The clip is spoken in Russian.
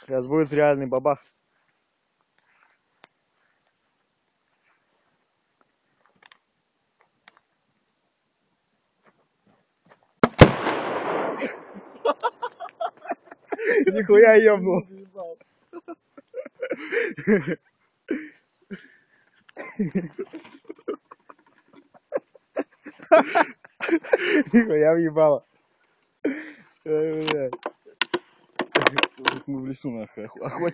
Сейчас будет реальный бабах. Нихуя ёбнул. Нихуя въебало. Мы в лесу нахуй.